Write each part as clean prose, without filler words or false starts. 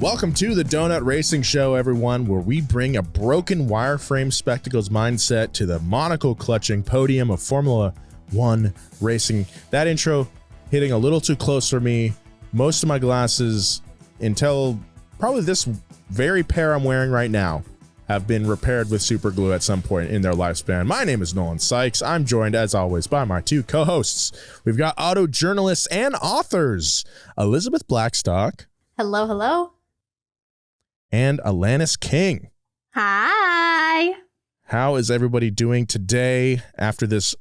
Welcome to the Donut Racing Show, everyone, where we bring a broken wireframe spectacles mindset to the monocle-clutching podium of Formula One racing. That intro hitting a little too close for me. Most of my glasses, until probably this very pair I'm wearing right now, have been repaired with super glue at some point in their lifespan. My name is Nolan Sykes. I'm joined, as always, by my two co-hosts. We've got auto journalists and authors, Elizabeth Blackstock. Hello, hello. And Alanis King. Hi. How is everybody doing today after this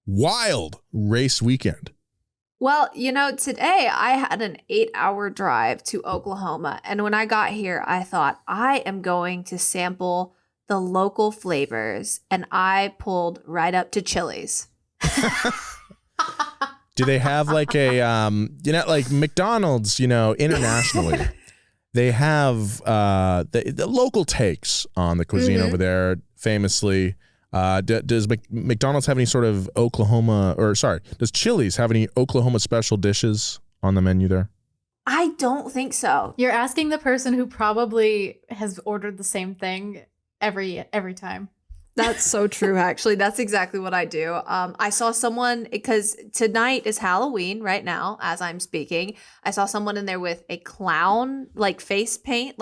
wild race weekend? Well, you know, today I had an 8-hour drive to Oklahoma. And when I got here, I thought I am going to sample the local flavors. And I pulled right up to Chili's. Do they have like a, like McDonald's, internationally? They have the local takes on the cuisine over there, famously. Does McDonald's have any sort of does Chili's have any Oklahoma special dishes on the menu there? I don't think so. You're asking the person who probably has ordered the same thing every time. That's so true, actually. That's exactly what I do. I saw someone, because tonight is Halloween right now, as I'm speaking. I saw someone in there with a clown, face paint.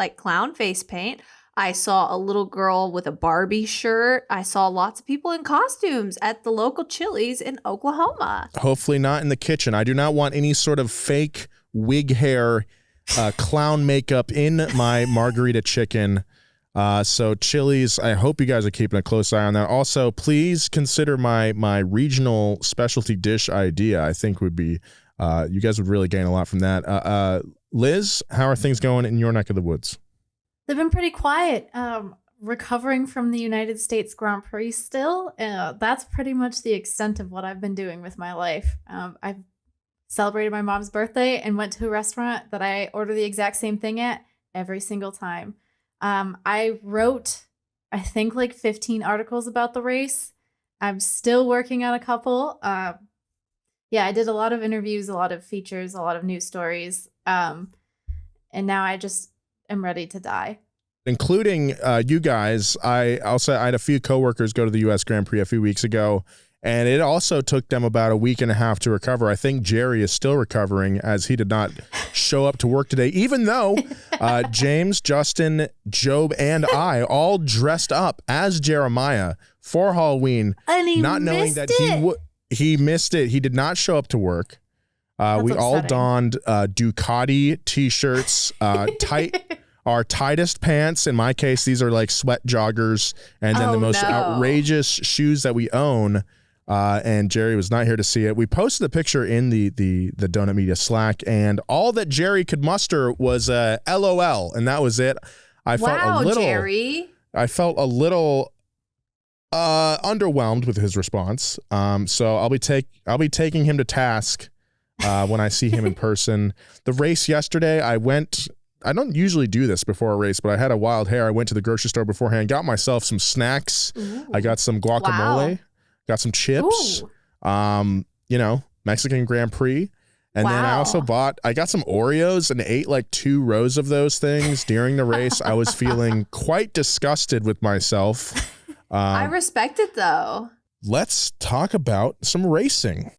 I saw a little girl with a Barbie shirt. I saw lots of people in costumes at the local Chili's in Oklahoma. Hopefully not in the kitchen. I do not want any sort of fake wig hair, clown makeup in my margarita chicken. So Chili's, I hope you guys are keeping a close eye on that. Also, please consider my regional specialty dish idea. I think would be, you guys would really gain a lot from that. Liz, how are things going in your neck of the woods? They've been pretty quiet. Recovering from the United States Grand Prix still. That's pretty much the extent of what I've been doing with my life. I've celebrated my mom's birthday and went to a restaurant that I order the exact same thing at every single time. I wrote, I think, 15 articles about the race. I'm still working on a couple. I did a lot of interviews, a lot of features, a lot of news stories. And now I just am ready to die. Including you guys. I had a few coworkers go to the U.S. Grand Prix a few weeks ago, and it also took them about a week and a half to recover. I think Jerry is still recovering, as he did not show up to work today, even though James, Justin, Job, and I all dressed up as Jeremiah for Halloween, and not knowing that he missed it. He did not show up to work. We upsetting. all donned Ducati t-shirts, our tightest pants. In my case, these are sweat joggers, and then the most outrageous shoes that we own. And Jerry was not here to see it. We posted a picture in the Donut Media Slack, and all that Jerry could muster was LOL, and that was it. Jerry. I felt a little underwhelmed with his response. So I'll be taking him to task when I see him in person. The race yesterday, I don't usually do this before a race, but I had a wild hair. I went to the grocery store beforehand, got myself some snacks. Ooh. I got some guacamole. Wow. Got some chips, Mexican Grand Prix. And then I also got some Oreos and ate 2 rows of those things during the race. I was feeling quite disgusted with myself. I respect it, though. Let's talk about some racing.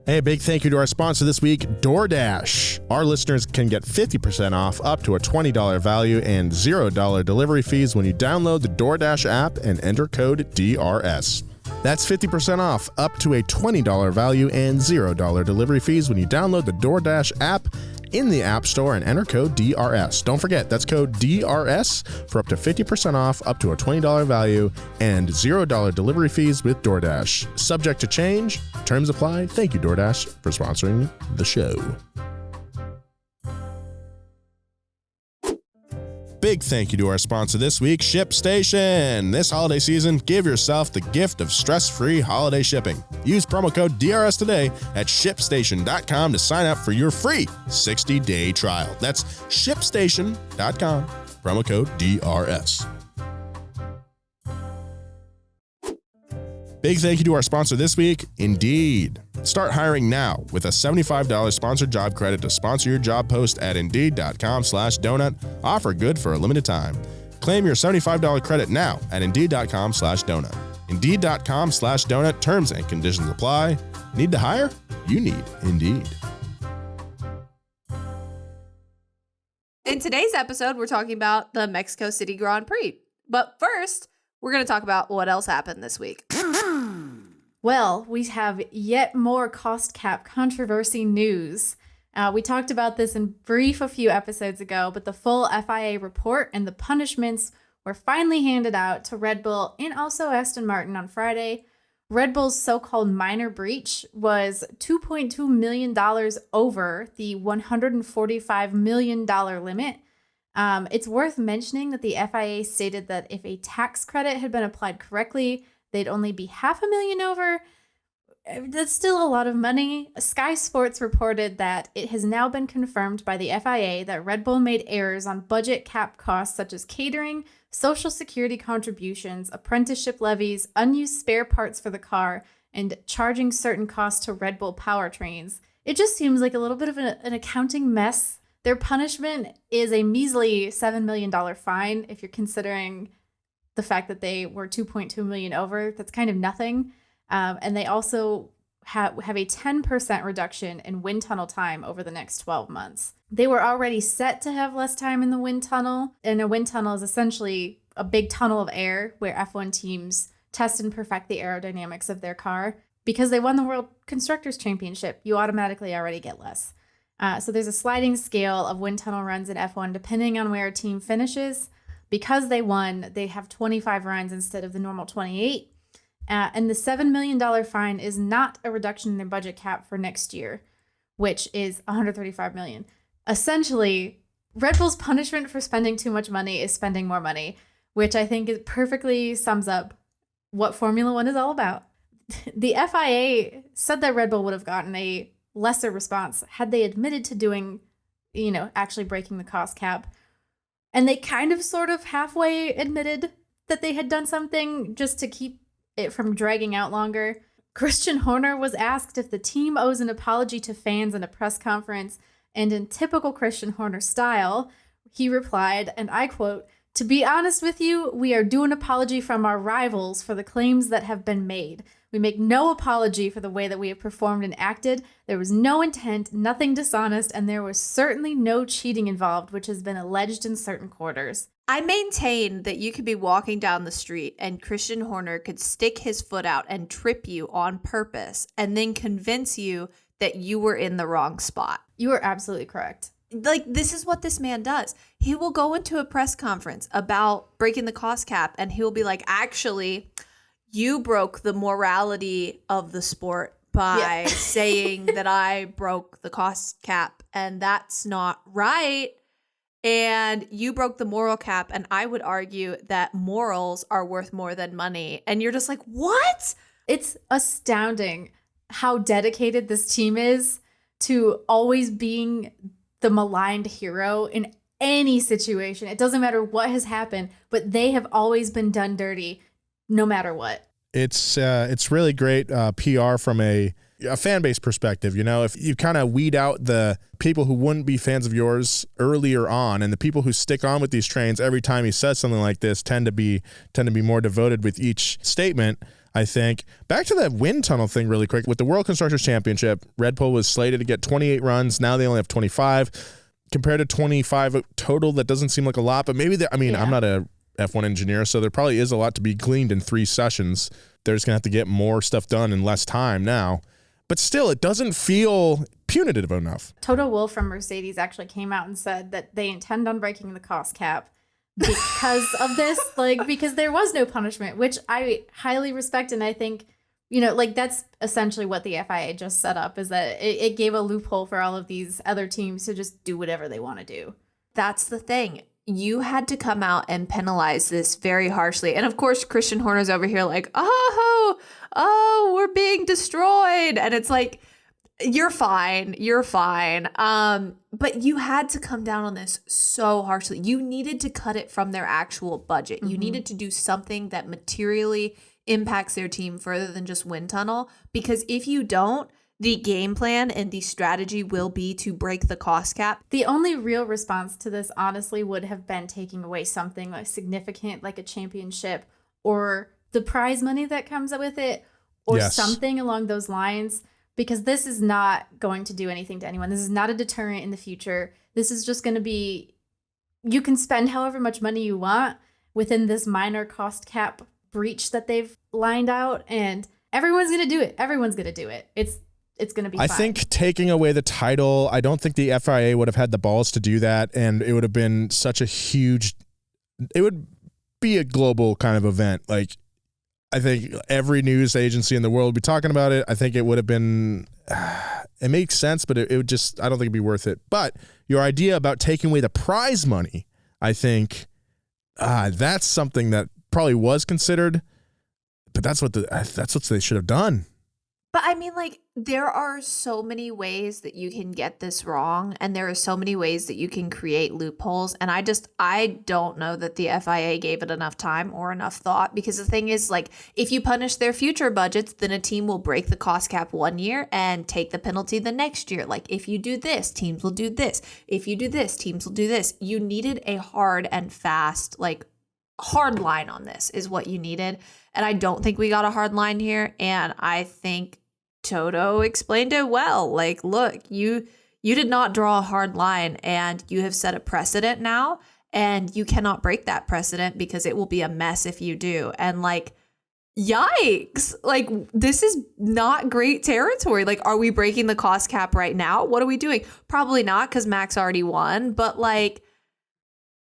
Hey, a big thank you to our sponsor this week, DoorDash. Our listeners can get 50% off up to a $20 value and $0 delivery fees when you download the DoorDash app and enter code DRS. That's 50% off up to a $20 value and $0 delivery fees when you download the DoorDash app in the App Store and enter code DRS. Don't forget, that's code DRS for up to 50% off, up to a $20 value, and $0 delivery fees with DoorDash. Subject to change. Terms apply. Thank you, DoorDash, for sponsoring the show. Big thank you to our sponsor this week, ShipStation. This holiday season, give yourself the gift of stress-free holiday shipping. Use promo code DRS today at ShipStation.com to sign up for your free 60-day trial. That's ShipStation.com, promo code DRS. Big thank you to our sponsor this week, Indeed. Start hiring now with a $75 sponsored job credit to sponsor your job post at Indeed.com/donut. Offer good for a limited time. Claim your $75 credit now at Indeed.com/donut. Indeed.com/donut. Terms and conditions apply. Need to hire? You need Indeed. In today's episode, we're talking about the Mexico City Grand Prix. But first, we're going to talk about what else happened this week. Well, we have yet more cost cap controversy news. We talked about this in brief a few episodes ago, but the full FIA report and the punishments were finally handed out to Red Bull and also Aston Martin on Friday. Red Bull's so-called minor breach was $2.2 million over the $145 million limit. It's worth mentioning that the FIA stated that if a tax credit had been applied correctly, they'd only be $500,000 over. That's still a lot of money. Sky Sports reported that it has now been confirmed by the FIA that Red Bull made errors on budget cap costs such as catering, social security contributions, apprenticeship levies, unused spare parts for the car, and charging certain costs to Red Bull powertrains. It just seems like a little bit of an accounting mess. Their punishment is a measly $7 million fine if you're considering the fact that they were $2.2 million over. That's kind of nothing. And they also have a 10% reduction in wind tunnel time over the next 12 months. They were already set to have less time in the wind tunnel. And a wind tunnel is essentially a big tunnel of air where F1 teams test and perfect the aerodynamics of their car. Because they won the World Constructors' Championship, you automatically already get less. So there's a sliding scale of wind tunnel runs in F1 depending on where a team finishes. Because they won, they have 25 runs instead of the normal 28. And the $7 million fine is not a reduction in their budget cap for next year, which is $135 million. Essentially, Red Bull's punishment for spending too much money is spending more money, which I think it perfectly sums up what Formula One is all about. The FIA said that Red Bull would have gotten a lesser response had they admitted to doing, actually breaking the cost cap. And they kind of sort of halfway admitted that they had done something just to keep it from dragging out longer. Christian Horner was asked if the team owes an apology to fans in a press conference, and in typical Christian Horner style, he replied, and I quote, "To be honest with you, we are due an apology from our rivals for the claims that have been made. We make no apology for the way that we have performed and acted. There was no intent, nothing dishonest, and there was certainly no cheating involved, which has been alleged in certain quarters." I maintain that you could be walking down the street and Christian Horner could stick his foot out and trip you on purpose and then convince you that you were in the wrong spot. You are absolutely correct. Like, this is what this man does. He will go into a press conference about breaking the cost cap and he'll be like, actually, you broke the morality of the sport by saying that I broke the cost cap and that's not right. And you broke the moral cap, and I would argue that morals are worth more than money. And you're just like, what? It's astounding how dedicated this team is to always being the maligned hero in any situation. It doesn't matter what has happened, but they have always been done dirty no matter what. It's really great PR from a fan base perspective. If you kind of weed out the people who wouldn't be fans of yours earlier on, and the people who stick on with these trains every time he says something like this tend to be more devoted with each statement, I think. Back to that wind tunnel thing really quick. With the World Constructors Championship, Red Bull was slated to get 28 runs. Now they only have 25. Compared to 25 total, that doesn't seem like a lot, but maybe I'm not a F1 engineer, so there probably is a lot to be gleaned in 3 sessions. They're just going to have to get more stuff done in less time now. But still, it doesn't feel punitive enough. Toto Wolff from Mercedes actually came out and said that they intend on breaking the cost cap because of this, because there was no punishment, which I highly respect. And I think, that's essentially what the FIA just set up, is that it gave a loophole for all of these other teams to just do whatever they want to do. That's the thing. You had to come out and penalize this very harshly. And of course, Christian Horner's over here like, oh, we're being destroyed. And it's like, you're fine. But you had to come down on this so harshly. You needed to cut it from their actual budget. You needed to do something that materially impacts their team further than just wind tunnel. Because if you don't, the game plan and the strategy will be to break the cost cap. The only real response to this, honestly, would have been taking away something like significant, like a championship or the prize money that comes with it, or something along those lines, because this is not going to do anything to anyone. This is not a deterrent in the future. This is just going to be, you can spend however much money you want within this minor cost cap breach that they've lined out, and everyone's going to do it. Everyone's going to do it. It's going to be fine. I think taking away the title, I don't think the FIA would have had the balls to do that, and it would have been such a huge, it would be a global kind of event. Like, I think every news agency in the world would be talking about it. I think it would have been, it makes sense, but it would just, I don't think it'd be worth it. But your idea about taking away the prize money, I think that's something that probably was considered, but that's what they should have done. But I mean, like, there are so many ways that you can get this wrong, and there are so many ways that you can create loopholes. And I don't know that the FIA gave it enough time or enough thought, because the thing is, like, if you punish their future budgets, then a team will break the cost cap one year and take the penalty the next year. Like, if you do this, teams will do this. If you do this, teams will do this. You needed a hard and fast, like, hard line on this is what you needed. And I don't think we got a hard line here. And I think Toto explained it well. Like, look, you did not draw a hard line, and you have set a precedent now, and you cannot break that precedent because it will be a mess if you do. And like, yikes, like, this is not great territory. Like, are we breaking the cost cap right now? What are we doing? Probably not, because Max already won, but like,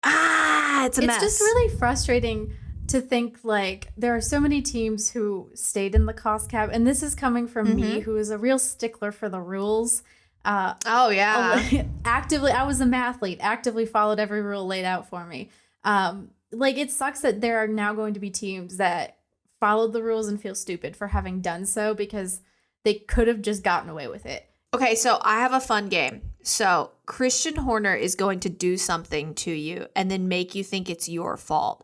it's a mess. It's just really frustrating to think, like, there are so many teams who stayed in the cost cap, and this is coming from me, who is a real stickler for the rules. Actively, I was a mathlete, actively followed every rule laid out for me. Like, it sucks that there are now going to be teams that followed the rules and feel stupid for having done so, because they could have just gotten away with it. Okay, so I have a fun game. So Christian Horner is going to do something to you and then make you think it's your fault.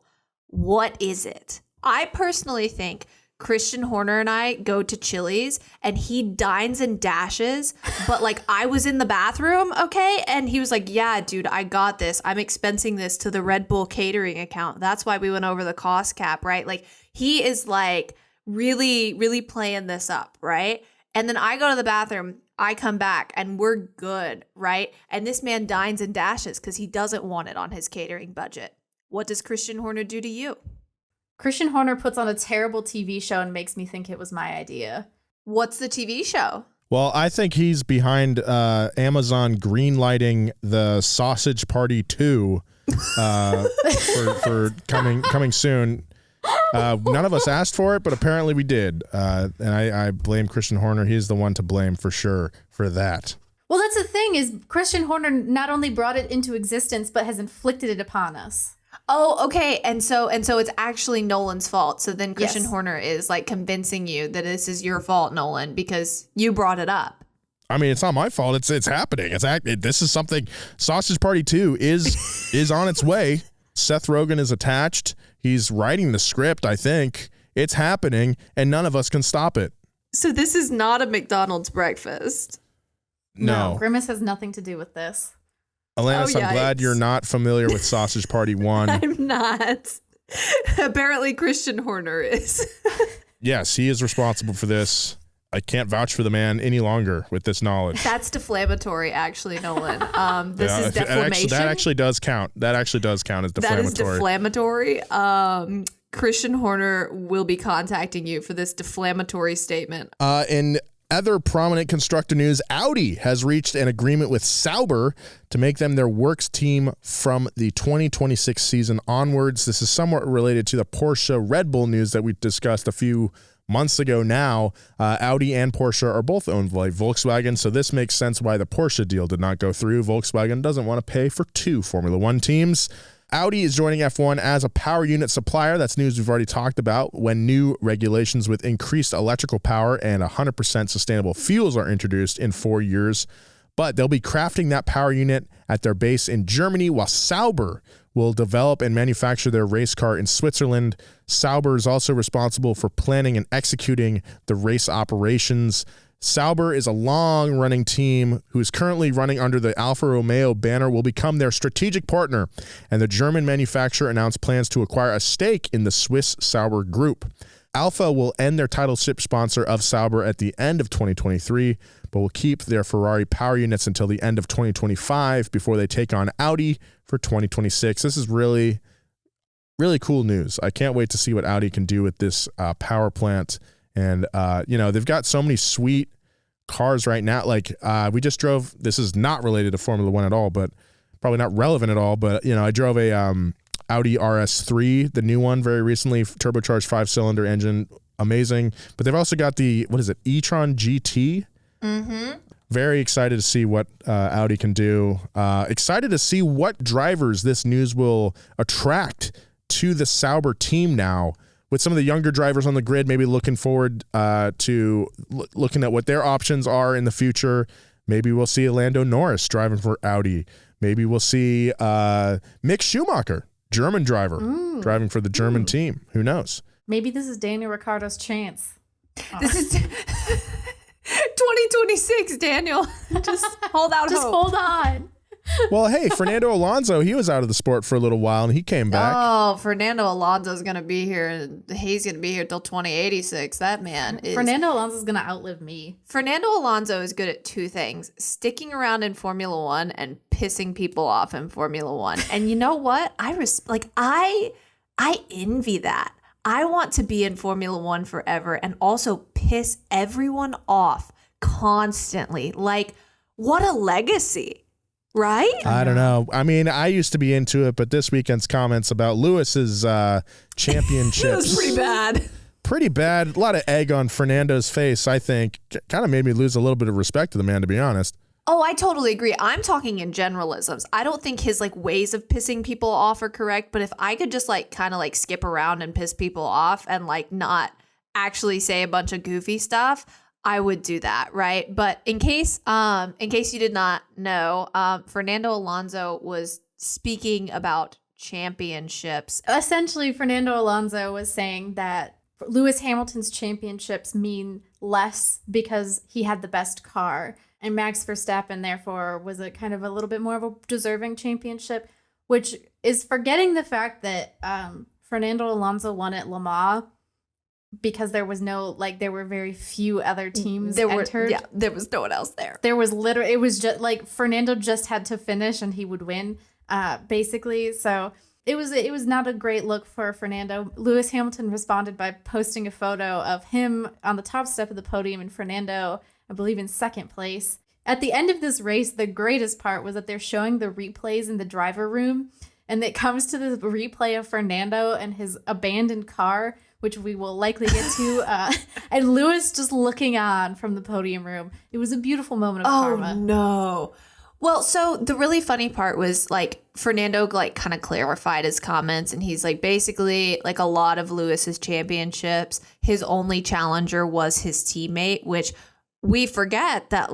What is it? I personally think Christian Horner and I go to Chili's and he dines and dashes, but like, I was in the bathroom, okay? And he was like, yeah, dude, I got this. I'm expensing this to the Red Bull catering account. That's why we went over the cost cap, right? Like, he is like really, really playing this up, right? And then I go to the bathroom, I come back, and we're good, right? And this man dines and dashes because he doesn't want it on his catering budget. What does Christian Horner do to you? Christian Horner puts on a terrible TV show and makes me think it was my idea. What's the TV show? Well, I think he's behind Amazon greenlighting the Sausage Party 2 for coming soon. None of us asked for it, but apparently we did. And I blame Christian Horner. He's the one to blame for sure for that. Well, that's the thing, is Christian Horner not only brought it into existence, but has inflicted it upon us. Oh, okay. And so it's actually Nolan's fault. So then Christian Horner is like convincing you that this is your fault, Nolan, because you brought it up. I mean, it's not my fault. It's happening. This is something. Sausage Party 2 is on its way. Seth Rogen is attached. He's writing the script, I think. It's happening, and none of us can stop it. So this is not a McDonald's breakfast. No. Grimace has nothing to do with this. Alanis, I'm glad you're not familiar with Sausage Party 1. I'm not. Apparently Christian Horner is. Yes, he is responsible for this. I can't vouch for the man any longer with this knowledge. That's deflammatory, actually, Nolan. This is defamation. That actually does count. That actually does count as deflammatory. That is deflammatory. Christian Horner will be contacting you for this deflammatory statement. In other prominent constructor news, Audi has reached an agreement with Sauber to make them their works team from the 2026 season onwards. This is somewhat related to the Porsche Red Bull news that we discussed a few months ago now. Audi and Porsche are both owned by Volkswagen, so this makes sense why the Porsche deal did not go through. Volkswagen doesn't want to pay for two Formula One teams. Audi is joining F1 as a power unit supplier. That's news we've already talked about. When new regulations with increased electrical power and 100% sustainable fuels are introduced in 4 years, But they'll be crafting that power unit at their base in Germany, while Sauber will develop and manufacture their race car in Switzerland. Sauber is also responsible for planning and executing the race operations. Sauber is a long-running team who is currently running under the Alfa Romeo banner, will become their strategic partner, and the German manufacturer announced plans to acquire a stake in the Swiss Sauber group. Alfa will end their title ship sponsor of Sauber at the end of 2023, but will keep their Ferrari power units until the end of 2025 before they take on Audi for 2026. This is really, really cool news. I can't wait to see what Audi can do with this power plant. And, they've got so many sweet cars right now. Like we just drove, this is not related to Formula One at all, but probably not relevant at all. But, I drove a Audi RS3, the new one, very recently, turbocharged 5-cylinder engine. Amazing. But they've also got the, e-tron GT. Mm-hmm. Very excited to see what Audi can do. Excited to see what drivers this news will attract to the Sauber team now, with some of the younger drivers on the grid, maybe looking forward to looking at what their options are in the future. Maybe we'll see Lando Norris driving for Audi. Maybe we'll see Mick Schumacher, German driver, driving for the German team. Who knows? Maybe this is Daniel Ricciardo's chance. This is 2026, Daniel. Just hold out Just hope. hold on. Well, hey, Fernando Alonso, he was out of the sport for a little while, and he came back. Oh, Fernando Alonso's going to be here, and he's going to be here till 2086. That man is... Fernando Alonso's going to outlive me. Fernando Alonso is good at two things: sticking around in Formula One and pissing people off in Formula One. And you know what? I envy that. I want to be in Formula One forever and also piss everyone off constantly. Like, what a legacy. Right? I don't know. I mean, I used to be into it, but this weekend's comments about Lewis's championships. It was pretty bad. Pretty bad. A lot of egg on Fernando's face, I think. Kind of made me lose a little bit of respect to the man, to be honest. Oh, I totally agree. I'm talking in generalisms. I don't think his ways of pissing people off are correct, but if I could just kind of skip around and piss people off and not actually say a bunch of goofy stuff, I would do that, right? But in case you did not know, Fernando Alonso was speaking about championships. Essentially, Fernando Alonso was saying that Lewis Hamilton's championships mean less because he had the best car, and Max Verstappen, therefore, was a kind of a little bit more of a deserving championship, which is forgetting the fact that Fernando Alonso won at Le Mans because there was no, there were very few other teams entered. There was no one else there. There was it was just Fernando just had to finish and he would win, basically. So it was not a great look for Fernando. Lewis Hamilton responded by posting a photo of him on the top step of the podium and Fernando, I believe, in second place. At the end of this race, the greatest part was that they're showing the replays in the driver room, and it comes to the replay of Fernando and his abandoned car, which we will likely get to, and Lewis just looking on from the podium room. It was a beautiful moment of karma. Oh, no. Well, so the really funny part was, Fernando, kind of clarified his comments, and he's basically, a lot of Lewis's championships, his only challenger was his teammate, which we forget that,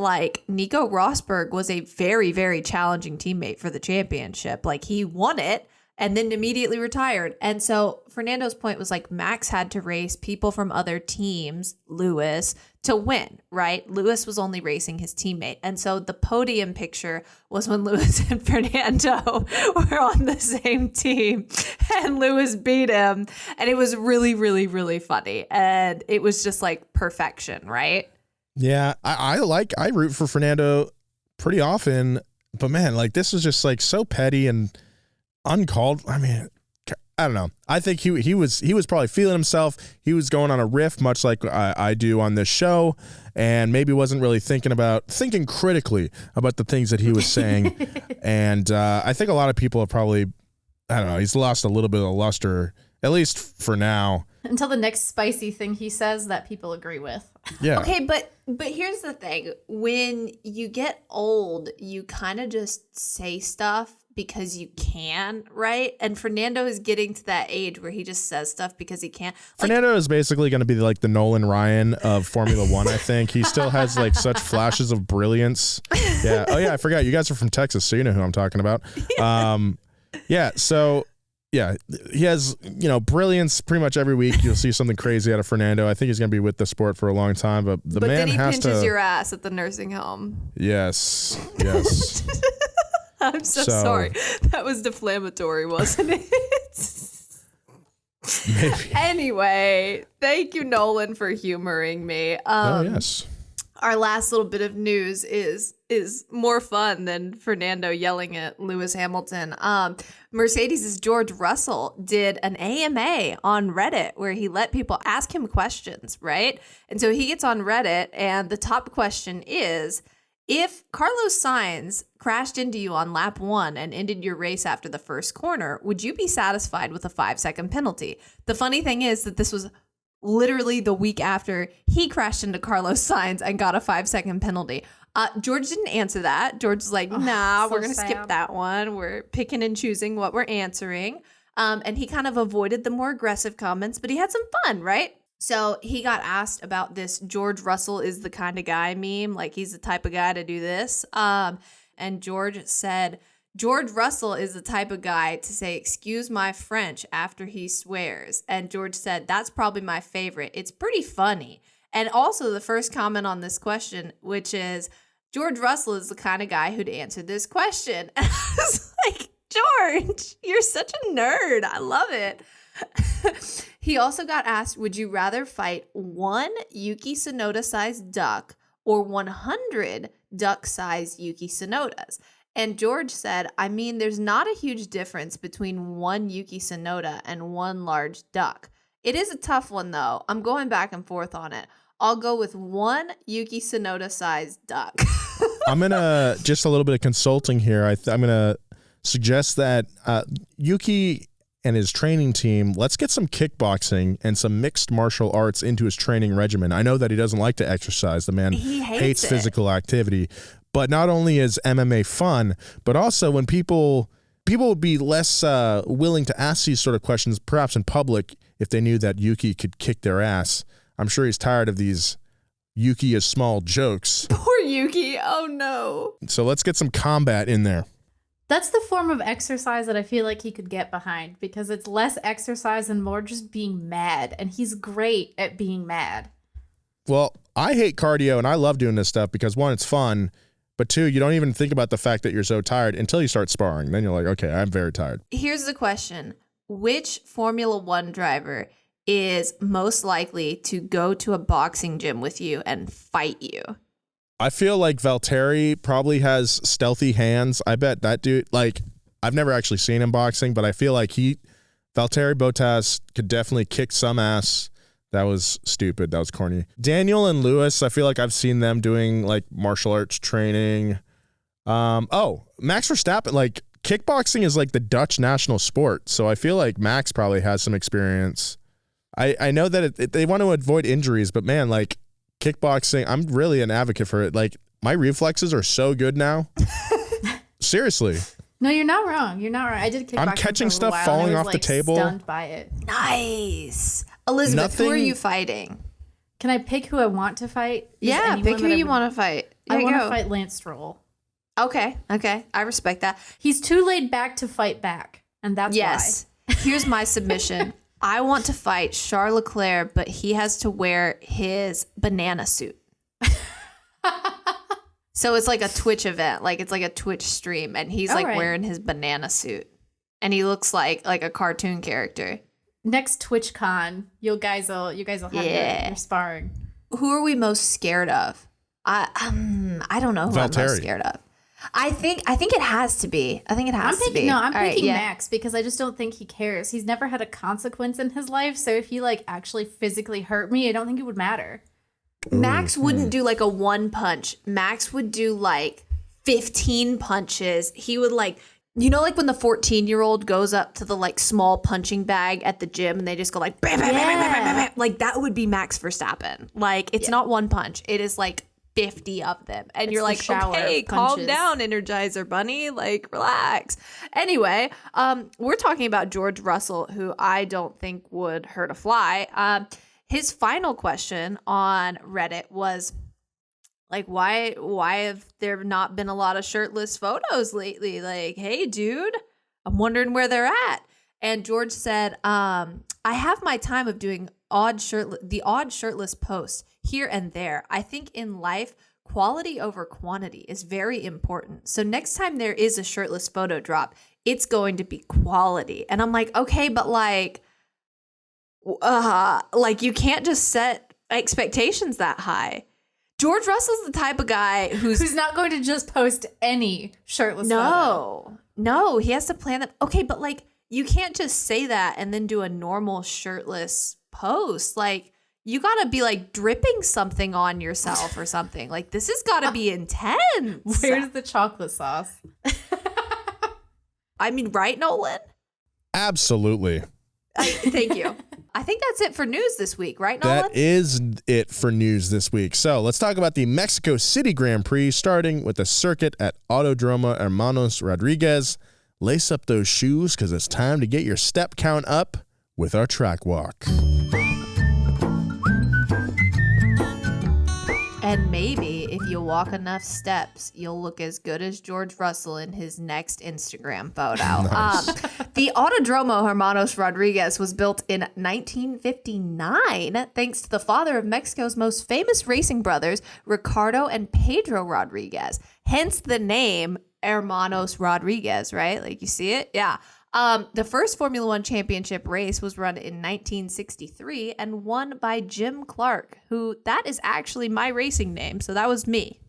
Nico Rosberg was a very, very challenging teammate for the championship. He won it and then immediately retired. And so Fernando's point was Max had to race people from other teams, Lewis, to win, right? Lewis was only racing his teammate. And so the podium picture was when Lewis and Fernando were on the same team and Lewis beat him. And it was really, really, really funny. And it was just perfection, right? Yeah, I root for Fernando pretty often, but man, this was just so petty and uncalled. I mean, I don't know. I think he was probably feeling himself. He was going on a riff, much like I do on this show, and maybe wasn't really thinking critically about the things that he was saying. And I think a lot of people have probably, I don't know, he's lost a little bit of luster, at least for now. Until the next spicy thing he says that people agree with. Yeah. Okay, but here's the thing. When you get old, you kind of just say stuff because you can, right? And Fernando is getting to that age where he just says stuff because he can. Fernando is basically going to be like the Nolan Ryan of Formula One, I think. He still has like such flashes of brilliance. Yeah. Oh, yeah, I forgot. You guys are from Texas, so you know who I'm talking about. Yeah, so... Yeah, he has, brilliance pretty much every week. You'll see something crazy out of Fernando. I think he's going to be with the sport for a long time, but man then he has pinches your ass at the nursing home. Yes. I'm so sorry. That was deflammatory, wasn't it? Maybe. Anyway, thank you, Nolan, for humoring me. Yes. Our last little bit of news is more fun than Fernando yelling at Lewis Hamilton. Mercedes' George Russell did an AMA on Reddit where he let people ask him questions, right? And so he gets on Reddit, and the top question is, if Carlos Sainz crashed into you on lap 1 and ended your race after the first corner, would you be satisfied with a 5-second penalty? The funny thing is that this was literally the week after he crashed into Carlos Sainz and got a 5-second penalty. George didn't answer that. George was like, nah, we're going to skip that one. We're picking and choosing what we're answering. And he kind of avoided the more aggressive comments, but he had some fun, right? So he got asked about this George Russell is the kind of guy meme, like he's the type of guy to do this. And George said, George Russell is the type of guy to say, excuse my French after he swears. And George said, that's probably my favorite. It's pretty funny. And also the first comment on this question, which is, George Russell is the kind of guy who'd answer this question. And I was like, George, you're such a nerd. I love it. He also got asked, would you rather fight 1 Yuki Tsunoda-sized duck or 100 duck-sized Yuki Tsunodas? And George said, I mean, there's not a huge difference between 1 Yuki Tsunoda and 1 large duck. It is a tough one, though. I'm going back and forth on it. I'll go with 1 Yuki Tsunoda-sized duck. I'm going to, just a little bit of consulting here. I'm going to suggest that Yuki and his training team, let's get some kickboxing and some mixed martial arts into his training regimen. I know that he doesn't like to exercise. The man hates physical activity. But not only is MMA fun, but also when people would be less willing to ask these sort of questions, perhaps in public, if they knew that Yuki could kick their ass. I'm sure he's tired of these Yuki is small jokes. Poor Yuki. Oh, no. So let's get some combat in there. That's the form of exercise that I feel like he could get behind because it's less exercise and more just being mad. And he's great at being mad. Well, I hate cardio and I love doing this stuff because 1, it's fun. But 2, you don't even think about the fact that you're so tired until you start sparring. Then you're like, okay, I'm very tired. Here's the question. Which Formula One driver is most likely to go to a boxing gym with you and fight you? I feel like Valtteri probably has stealthy hands. I bet that dude, like, I've never actually seen him boxing, but I feel like Valtteri Bottas could definitely kick some ass. That was stupid. That was corny. Daniel and Lewis, I feel like I've seen them doing like martial arts training. Max Verstappen, like kickboxing is like the Dutch national sport. So I feel like Max probably has some experience. I know that they want to avoid injuries, but man, like kickboxing, I'm really an advocate for it. Like my reflexes are so good now. Seriously. No, you're not wrong. You're not wrong. I did kickboxing. I'm catching for a stuff while, falling and I off was, the table. Stunned by it. Nice. Elizabeth, who are you fighting? Can I pick who I want to fight? Yeah, pick who you want to fight. I want to fight Lance Stroll. Okay. I respect that. He's too laid back to fight back, and that's why. Here's my submission. I want to fight Charles Leclerc, but he has to wear his banana suit. So it's like a Twitch event, like it's like a Twitch stream, and he's wearing his banana suit, and he looks like a cartoon character. Next TwitchCon, you guys will have your sparring. Who are we most scared of? I don't know who I'm most scared of. I think it has to be. I'm picking Max because I just don't think he cares. He's never had a consequence in his life, so if he like actually physically hurt me, I don't think it would matter. Max wouldn't do like a 1 punch. Max would do like 15 punches. He would like You know, like when the 14-year-old goes up to the like small punching bag at the gym and they just go like, bam, bam, bam, bam, bam, bam, bam. Like that would be Max Verstappen. Like it's not one punch. It is like 50 of them. And you're like, okay, calm down, Energizer Bunny. Like, relax. Anyway, we're talking about George Russell, who I don't think would hurt a fly. His final question on Reddit was, like, why have there not been a lot of shirtless photos lately? Like, hey, dude, I'm wondering where they're at. And George said, I have my time of doing the odd shirtless post here and there. I think in life, quality over quantity is very important. So next time there is a shirtless photo drop, it's going to be quality. And I'm like, okay, but like you can't just set expectations that high. George Russell's the type of guy who's not going to just post any shirtless photo. No, he has to plan that. Okay, but like you can't just say that and then do a normal shirtless post. Like you got to be like dripping something on yourself or something. Like this has got to be intense. Where's the chocolate sauce? I mean, right, Nolan? Absolutely. Thank you. I think that's it for news this week, right, Nolan? That is it for news this week. So let's talk about the Mexico City Grand Prix, starting with the circuit at Autodromo Hermanos Rodriguez. Lace up those shoes because it's time to get your step count up with our track walk. And maybe if you walk enough steps, you'll look as good as George Russell in his next Instagram photo. Nice. The Autodromo Hermanos Rodriguez was built in 1959 thanks to the father of Mexico's most famous racing brothers, Ricciardo and Pedro Rodriguez. Hence the name Hermanos Rodriguez, right? Like you see it? Yeah. The first Formula One championship race was run in 1963 and won by Jim Clark, who that is actually my racing name. So that was me.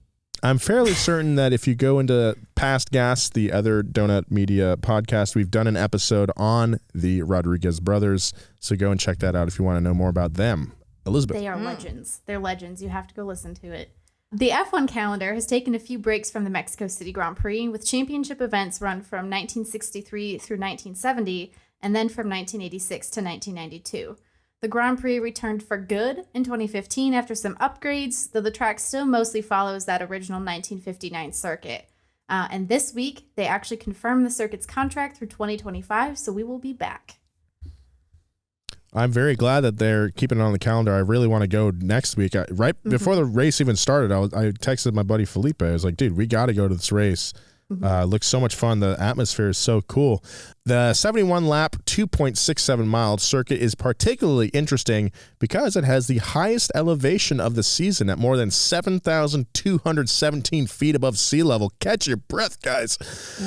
I'm fairly certain that if you go into Past Gas, the other Donut Media podcast, we've done an episode on the Rodriguez brothers. So go and check that out if you want to know more about them. Elizabeth. They are legends. They're legends. You have to go listen to it. The F1 calendar has taken a few breaks from the Mexico City Grand Prix, with championship events run from 1963 through 1970, and then from 1986 to 1992. The Grand Prix returned for good in 2015 after some upgrades, though the track still mostly follows that original 1959 circuit. And this week, they actually confirmed the circuit's contract through 2025, so we will be back. I'm very glad that they're keeping it on the calendar. I really want to go next week. Before the race even started, I texted my buddy Felipe. I was like, dude, we got to go to this race. Looks so much fun. The atmosphere is so cool. The 71-lap, 2.67 mile circuit is particularly interesting because it has the highest elevation of the season at more than 7,217 feet above sea level. Catch your breath, guys.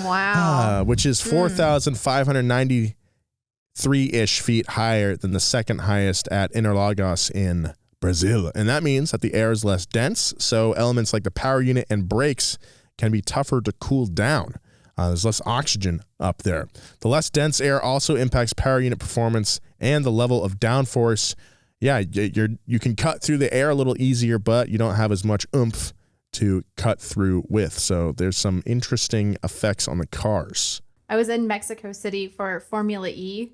Wow. Which is 4,593-ish feet higher than the second highest at Interlagos in Brazil. And that means that the air is less dense, so elements like the power unit and brakes can be tougher to cool down. There's less oxygen up there. The less dense air also impacts power unit performance and the level of downforce. Yeah, you can cut through the air a little easier, but you don't have as much oomph to cut through with. So there's some interesting effects on the cars. I was in Mexico City for Formula E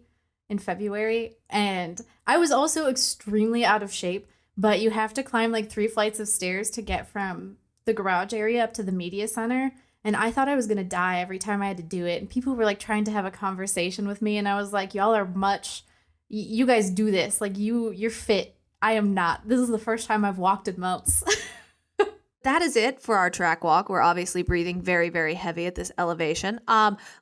in February, and I was also extremely out of shape, but you have to climb like 3 flights of stairs to get from the garage area up to the media center. And I thought I was going to die every time I had to do it. And people were like trying to have a conversation with me. And I was like, y'all are you guys do this. Like you're fit. I am not. This is the first time I've walked in months. That is it for our track walk. We're obviously breathing very, very heavy at this elevation.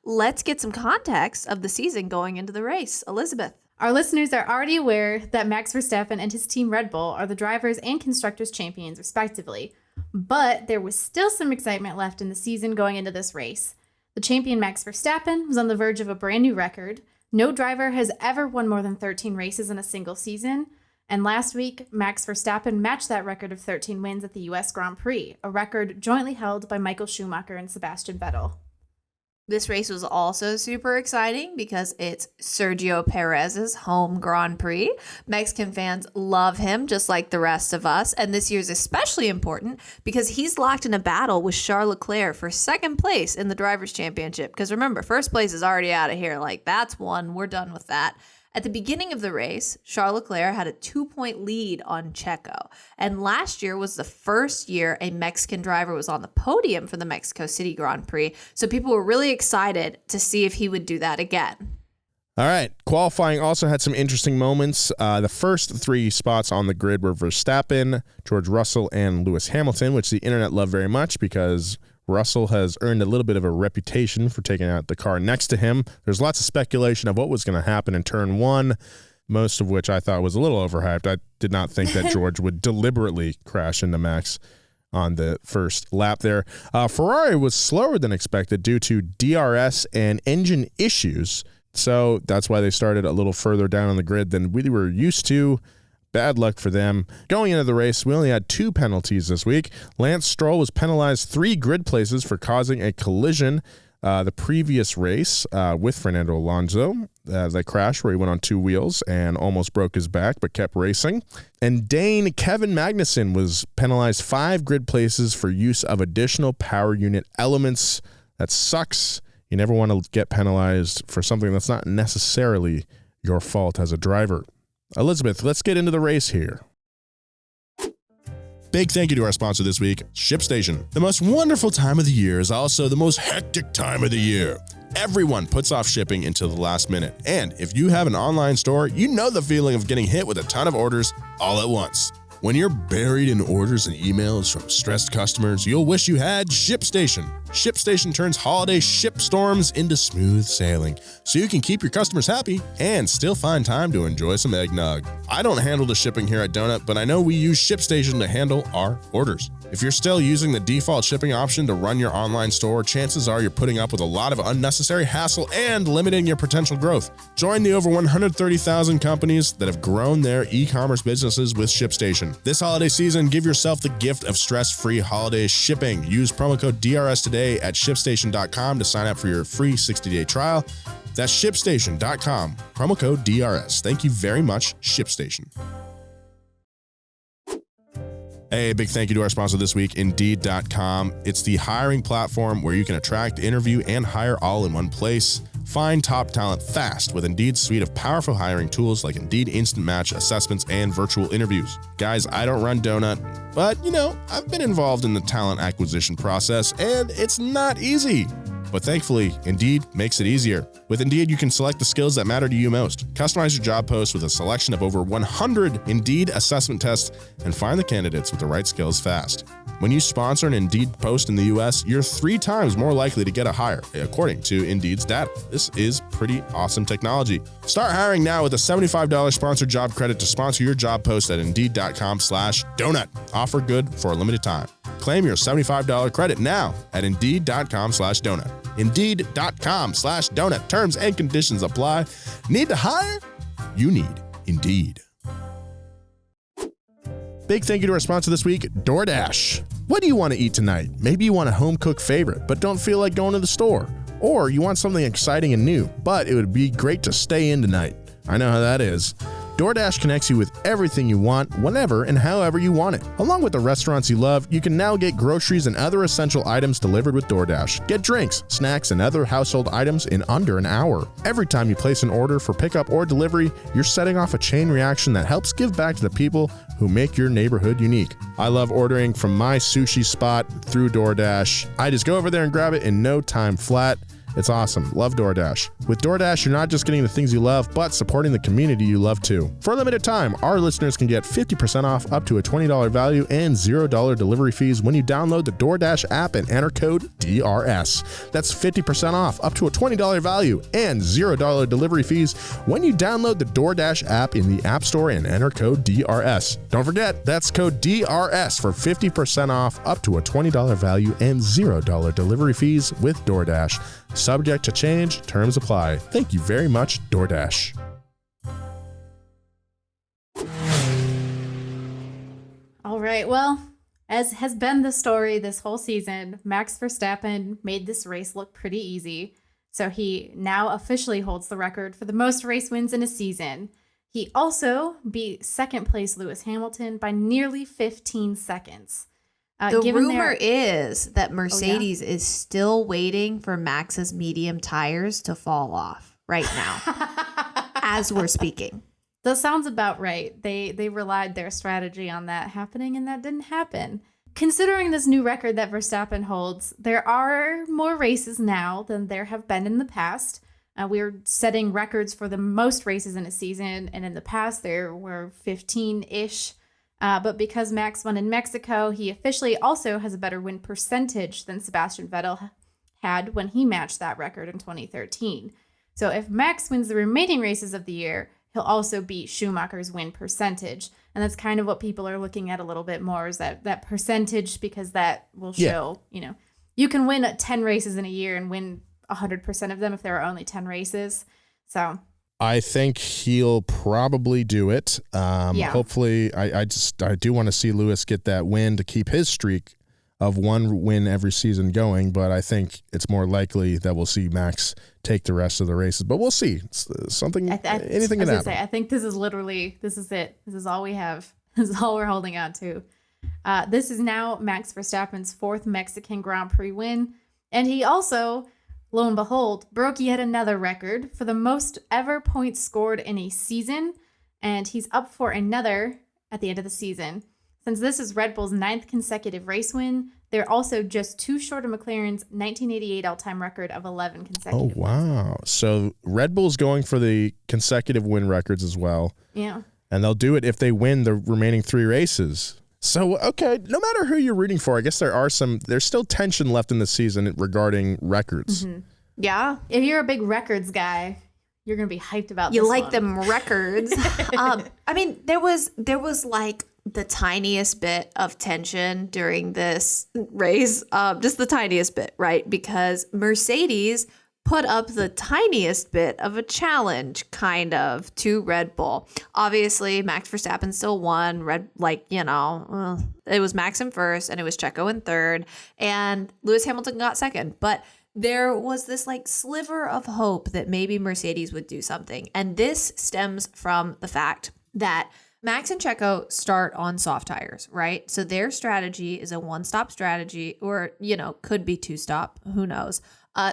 Let's get some context of the season going into the race. Elizabeth. Our listeners are already aware that Max Verstappen and his team Red Bull are the drivers and constructors champions, respectively. But there was still some excitement left in the season going into this race. The champion Max Verstappen was on the verge of a brand new record. No driver has ever won more than 13 races in a single season. And last week, Max Verstappen matched that record of 13 wins at the US Grand Prix, a record jointly held by Michael Schumacher and Sebastian Vettel. This race was also super exciting because it's Sergio Perez's home Grand Prix. Mexican fans love him just like the rest of us. And this year's especially important because he's locked in a battle with Charles Leclerc for second place in the Drivers' Championship. Because remember, first place is already out of here. Like, that's one. We're done with that. At the beginning of the race, Charles Leclerc had a 2-point lead on Checo. And last year was the first year a Mexican driver was on the podium for the Mexico City Grand Prix. So people were really excited to see if he would do that again. All right. Qualifying also had some interesting moments. The first 3 spots on the grid were Verstappen, George Russell, and Lewis Hamilton, which the internet loved very much because Russell has earned a little bit of a reputation for taking out the car next to him. There's lots of speculation of what was going to happen in turn 1, most of which I thought was a little overhyped. I did not think that George would deliberately crash into Max on the first lap there. Ferrari was slower than expected due to DRS and engine issues, so that's why they started a little further down on the grid than we were used to. Bad luck for them. Going into the race, we only had 2 penalties this week. Lance Stroll was penalized 3 grid places for causing a collision the previous race with Fernando Alonso. They crashed where he went on 2 wheels and almost broke his back, but kept racing. And Dane Kevin Magnussen was penalized 5 grid places for use of additional power unit elements. That sucks. You never want to get penalized for something that's not necessarily your fault as a driver. Elizabeth, let's get into the race here. Big thank you to our sponsor this week, ShipStation. The most wonderful time of the year is also the most hectic time of the year. Everyone puts off shipping until the last minute. And if you have an online store, you know the feeling of getting hit with a ton of orders all at once. When you're buried in orders and emails from stressed customers, you'll wish you had ShipStation. ShipStation turns holiday ship storms into smooth sailing, so you can keep your customers happy and still find time to enjoy some eggnog. I don't handle the shipping here at Donut, but I know we use ShipStation to handle our orders. If you're still using the default shipping option to run your online store, chances are you're putting up with a lot of unnecessary hassle and limiting your potential growth. Join the over 130,000 companies that have grown their e-commerce businesses with ShipStation. This holiday season, give yourself the gift of stress-free holiday shipping. Use promo code DRS today at ShipStation.com to sign up for your free 60-day trial. That's ShipStation.com, promo code DRS. Thank you very much, ShipStation. Hey, big thank you to our sponsor this week, Indeed.com. It's the hiring platform where you can attract, interview, and hire all in one place. Find top talent fast with Indeed's suite of powerful hiring tools like Indeed Instant Match, assessments, and virtual interviews. Guys, I don't run Donut, but, I've been involved in the talent acquisition process, and it's not easy. But thankfully, Indeed makes it easier. With Indeed, you can select the skills that matter to you most. Customize your job post with a selection of over 100 Indeed assessment tests and find the candidates with the right skills fast. When you sponsor an Indeed post in the US, you're 3 times more likely to get a hire, according to Indeed's data. This is pretty awesome technology. Start hiring now with a $75 sponsored job credit to sponsor your job post at Indeed.com/donut. Offer good for a limited time. Claim your $75 credit now at Indeed.com/donut. Indeed.com/donut. Terms and conditions apply. Need to hire? You need Indeed. Big thank you to our sponsor this week, DoorDash. What do you want to eat tonight? Maybe you want a home-cooked favorite, but don't feel like going to the store. Or you want something exciting and new, but it would be great to stay in tonight. I know how that is. DoorDash connects you with everything you want, whenever and however you want it. Along with the restaurants you love, you can now get groceries and other essential items delivered with DoorDash. Get drinks, snacks, and other household items in under an hour. Every time you place an order for pickup or delivery, you're setting off a chain reaction that helps give back to the people who make your neighborhood unique. I love ordering from my sushi spot through DoorDash. I just go over there and grab it in no time flat. It's awesome. Love DoorDash. With DoorDash, you're not just getting the things you love, but supporting the community you love too. For a limited time, our listeners can get 50% off up to a $20 value and $0 delivery fees when you download the DoorDash app and enter code DRS. That's 50% off up to a $20 value and $0 delivery fees when you download the DoorDash app in the App Store and enter code DRS. Don't forget, that's code DRS for 50% off up to a $20 value and $0 delivery fees with DoorDash. Subject to change, terms apply. Thank you very much, DoorDash. All right, well, As has been the story this whole season, Max Verstappen made this race look pretty easy. So he now officially holds the record for the most race wins in a season. He also beat second place Lewis Hamilton by nearly 15 seconds. The rumor is that Mercedes is still waiting for Max's medium tires to fall off right now as we're speaking. That sounds about right. They relied their strategy on that happening, and that didn't happen. Considering this new record that Verstappen holds, there are more races now than there have been in the past. We're setting records for the most races in a season, and in the past there were 15-ish. But because Max won in Mexico, he officially also has a better win percentage than Sebastian Vettel had when he matched that record in 2013. So if Max wins the remaining races of the year, he'll also beat Schumacher's win percentage. And that's kind of what people are looking at a little bit more, is that percentage, because that will show, you can win 10 races in a year and win 100% of them if there are only 10 races. So I think he'll probably do it. Hopefully, I do want to see Lewis get that win to keep his streak of one win every season going, but I think it's more likely that we'll see Max take the rest of the races. But we'll see. Anything can happen. I think this is it. This is all we have. This is all we're holding on to. This is now Max Verstappen's fourth Mexican Grand Prix win, and he also, lo and behold, broke yet another record for the most ever points scored in a season, and he's up for another at the end of the season. Since this is Red Bull's 9th consecutive race win, they're also just too short of McLaren's 1988 all-time record of 11 consecutive wins. Oh, wow. So Red Bull's going for the consecutive win records as well. Yeah. And they'll do it if they win the remaining 3 races. So, okay, no matter who you're rooting for, I guess there's still tension left in the season regarding records. Mm-hmm. Yeah. If you're a big records guy, you're going to be hyped about this. You like one. them records. I mean, there was like the tiniest bit of tension during this race, just the tiniest bit, right? Because Mercedes put up the tiniest bit of a challenge, kind of, to Red Bull. Obviously, Max Verstappen still won. It was Max in first, and it was Checo in third, and Lewis Hamilton got second. But there was this like sliver of hope that maybe Mercedes would do something. And this stems from the fact that Max and Checo start on soft tires, right? So their strategy is a one-stop strategy, or, could be two-stop, who knows.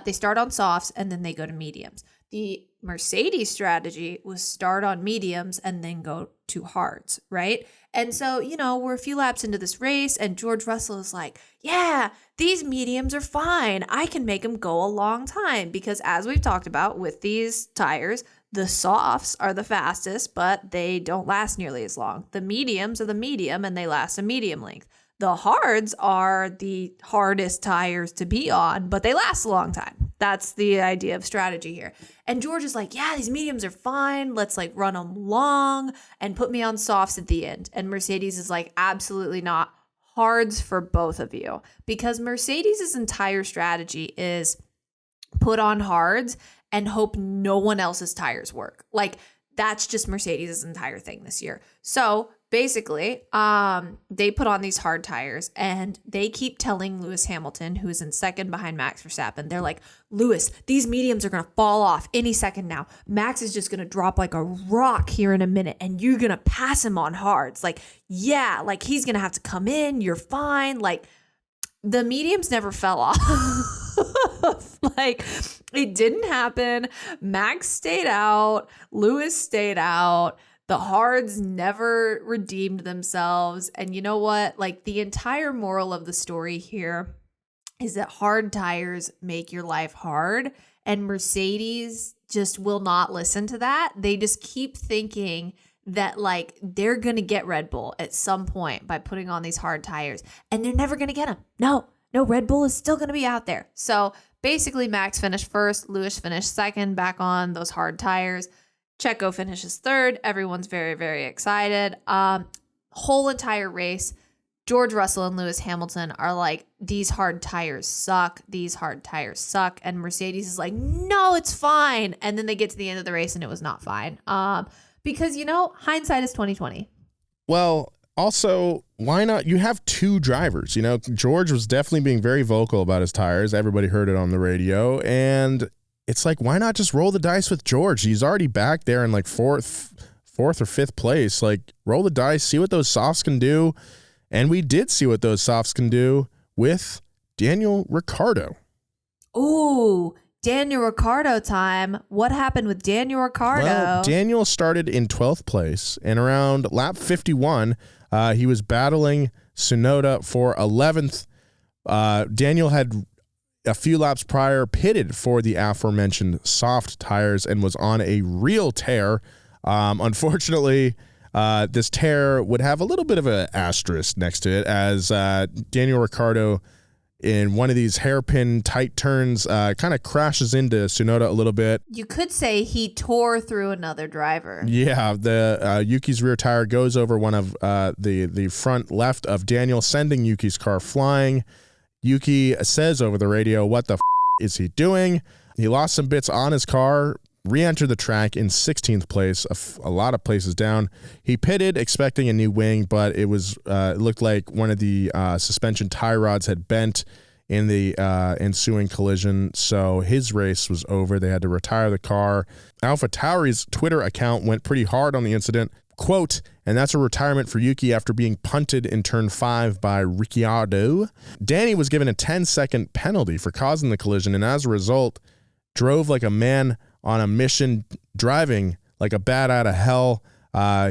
They start on softs and then they go to mediums. The Mercedes strategy was start on mediums and then go to hards, right? And so, we're a few laps into this race and George Russell is like, yeah, these mediums are fine. I can make them go a long time, because as we've talked about with these tires, the softs are the fastest, but they don't last nearly as long. The mediums are the medium and they last a medium length. The hards are the hardest tires to be on, but they last a long time. That's the idea of strategy here. And George is like, yeah, these mediums are fine. Let's like run them long and put me on softs at the end. And Mercedes is like, absolutely not. Hards for both of you. Because Mercedes' entire strategy is put on hards and hope no one else's tires work. Like, that's just Mercedes' entire thing this year. So basically, they put on these hard tires and they keep telling Lewis Hamilton, who is in second behind Max Verstappen, they're like, Lewis, these mediums are going to fall off any second now. Max is just going to drop like a rock here in a minute and you're going to pass him on hards. Like, yeah, like he's going to have to come in. You're fine. Like, the mediums never fell off. Like, it didn't happen. Max stayed out. Lewis stayed out. The hards never redeemed themselves. And you know what? Like, the entire moral of the story here is that hard tires make your life hard. And Mercedes just will not listen to that. They just keep thinking that like they're going to get Red Bull at some point by putting on these hard tires, and they're never going to get them. No, Red Bull is still going to be out there. So basically Max finished first, Lewis finished second back on those hard tires. Checo finishes third. Everyone's very, very excited. Whole entire race, George Russell and Lewis Hamilton are like, these hard tires suck. These hard tires suck. And Mercedes is like, no, it's fine. And then they get to the end of the race and it was not fine. Because, hindsight is 20/20. Well, Also, why not? You have two drivers. You know, George was definitely being very vocal about his tires. Everybody heard it on the radio. And it's like, why not just roll the dice with George? He's already back there in like fourth or fifth place. Like, roll the dice, see what those softs can do. And we did see what those softs can do with Daniel Ricciardo. Ooh, Daniel Ricciardo time. What happened with Daniel Ricciardo? Well, Daniel started in 12th place, and around lap 51, he was battling Tsunoda for 11th. Daniel had a few laps prior pitted for the aforementioned soft tires and was on a real tear. Unfortunately, this tear would have a little bit of an asterisk next to it, as Daniel Ricciardo, in one of these hairpin tight turns, kind of crashes into Tsunoda a little bit. You could say he tore through another driver. Yeah, the Yuki's rear tire goes over one of the front left of Daniel, sending Yuki's car flying. Yuki says over the radio, what the is he doing? He lost some bits on his car, re-entered the track in 16th place, a lot of places down. He pitted expecting a new wing, but it looked like one of the suspension tie rods had bent in the ensuing collision, so his race was over. They had to retire the car. AlphaTauri's Twitter account went pretty hard on the incident. Quote, and that's a retirement for Yuki after being punted in turn 5 by Ricciardo. Danny was given a 10-second penalty for causing the collision, and as a result, drove like a man on a mission, driving like a bat out of hell.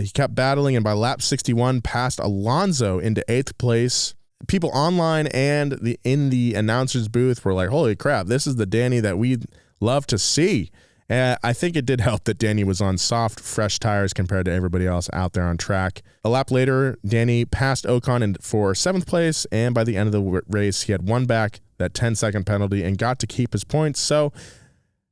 He kept battling, and by lap 61, passed Alonso into 8th place. People online and in the announcer's booth were like, holy crap, this is the Danny that we love to see. I think it did help that Danny was on soft, fresh tires compared to everybody else out there on track. A lap later, Danny passed Ocon for 7th place, and by the end of the race, he had won back that 10-second penalty and got to keep his points. So,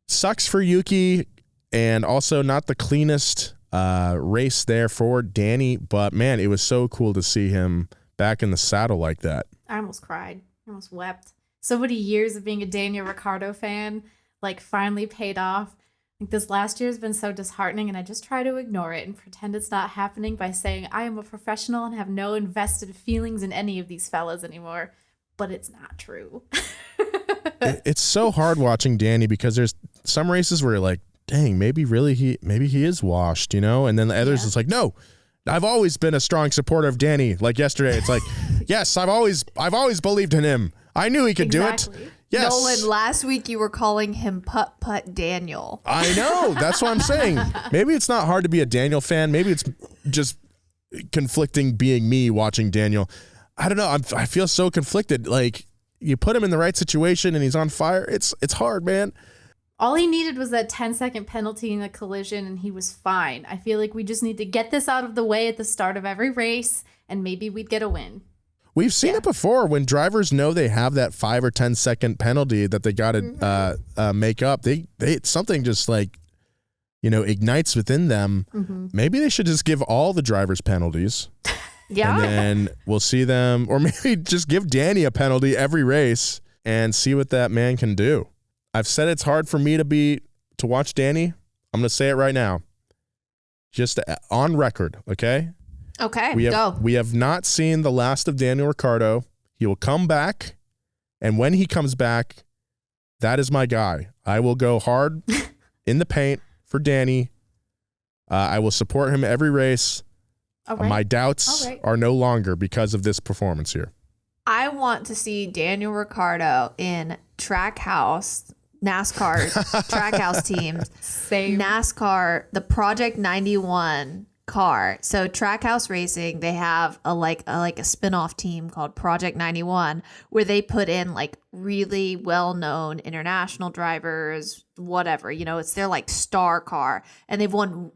sucks for Yuki, and also not the cleanest race there for Danny, but man, it was so cool to see him back in the saddle like that. I almost cried. I almost wept. So many years of being a Daniel Ricciardo fan, like, finally paid off. Like, this last year has been so disheartening, and I just try to ignore it and pretend it's not happening by saying I am a professional and have no invested feelings in any of these fellas anymore. But it's not true. It's so hard watching Danny, because there's some races where you're like, dang, maybe he is washed, you know? And then the others, it's like, no, I've always been a strong supporter of Danny. Like yesterday, it's like, yes, I've always believed in him. I knew he could do it. Yes. Nolan, last week you were calling him Putt Daniel. I know. That's what I'm saying. Maybe it's not hard to be a Daniel fan. Maybe it's just conflicting being me watching Daniel. I don't know. I feel so conflicted. Like, you put him in the right situation and he's on fire. It's hard, man. All he needed was that 10-second penalty in the collision, and he was fine. I feel like we just need to get this out of the way at the start of every race, and maybe we'd get a win. We've seen it before when drivers know they have that 5 or 10-second penalty that they got to make up. They something just like, ignites within them. Mm-hmm. Maybe they should just give all the drivers penalties. Yeah. And then we'll see them, or maybe just give Danny a penalty every race and see what that man can do. I've said it's hard for me to watch Danny. I'm going to say it right now. Just on record, okay? Okay, go. We have not seen the last of Daniel Ricciardo. He will come back, and when he comes back, that is my guy. I will go hard in the paint for Danny. I will support him every race. Right. My doubts are no longer because of this performance here. I want to see Daniel Ricciardo in Trackhouse, NASCAR Trackhouse teams. Same. NASCAR, the Project 91 car. So Trackhouse Racing, they have a spin-off team called Project 91, where they put in like really well-known international drivers, whatever, it's their like star car. And